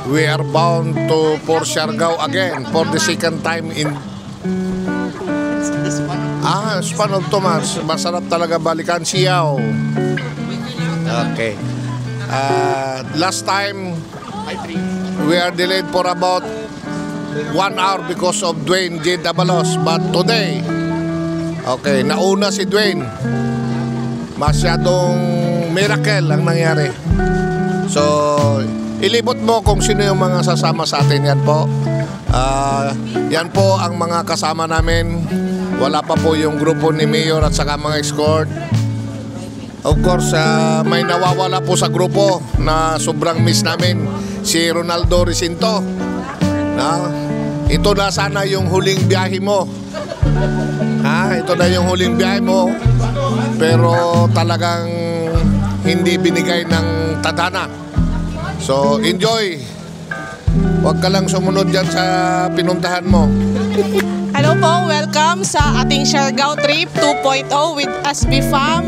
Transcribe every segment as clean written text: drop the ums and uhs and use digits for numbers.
we are bound to for Siargao again for the second time in Span of Tomas. Masarap talaga balikan Siyaw. Okay. Last time we are delayed for about 1 hour because of Dwayne J. Dabalos, but today okay, nauna si Dwayne. Masyadong miracle ang nangyari. So ilibot mo kung sino yung mga sasama sa atin. Yan po. Yan po ang mga kasama namin. Wala pa po yung grupo ni Mayor at saka mga escort. Of course, may nawawala po sa grupo na sobrang miss namin. Si Ronaldo Ricinto. Ito na sana yung huling biyahe mo. Ito na yung huling biyahe mo. Pero talagang hindi binigay ng tadhana. So, enjoy. Huwag ka lang sumunod dyan sa pinuntahan mo. Hello po, welcome sa ating Siargao trip 2.0 with SB Fam.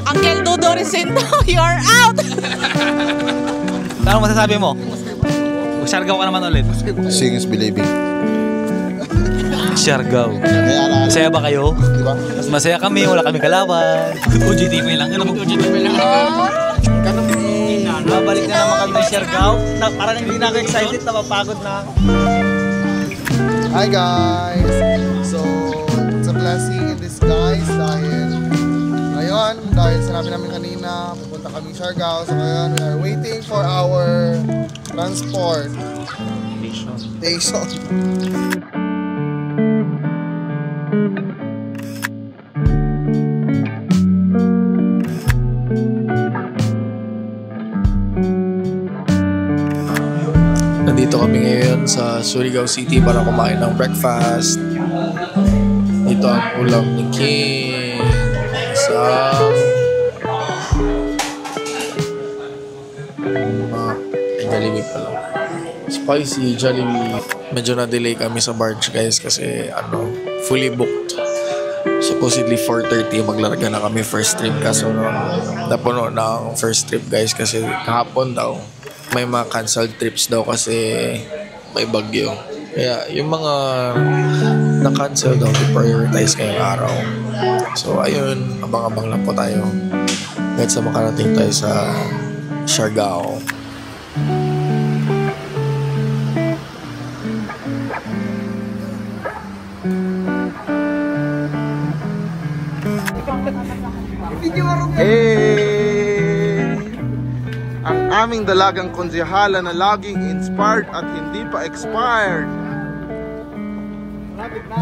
Uncle Dudo Ricinto, you're out! Ano masasabi mo? Siargao ka naman ulit. Seeing is believing. Siargao. Masaya ba kayo? Mas masaya kami, wala kami kalaban. OGTV lang. Ano mag-OGTV lang? Babalik na naman kami ng Siargao. Parang hindi na ako excited, napapagod na. Hi guys! So, it's a blessing in disguise dahil sinabi namin kanina, pupunta kami Siargao. So ngayon, we are waiting for our transport station. Nandito kami ngayon sa Surigao City para kumain ng breakfast. Ito ang ulam ni King. Jollibee pala. Spicy Jollibee. Medyo na-delay kami sa barge guys kasi fully booked. Supposedly 4:30 maglarga na kami first trip kaso napuno na ang first trip guys kasi kahapon daw may mga canceled trips daw kasi may bagyo. Kaya yung mga na-cancel daw i-prioritize ngayong araw. So ayun, abang-abang lang po tayo. Kahit sa makarating tayo sa Siargao. Ang aming dalagang konsehala na laging inspired at hindi pa expired. Lapit na.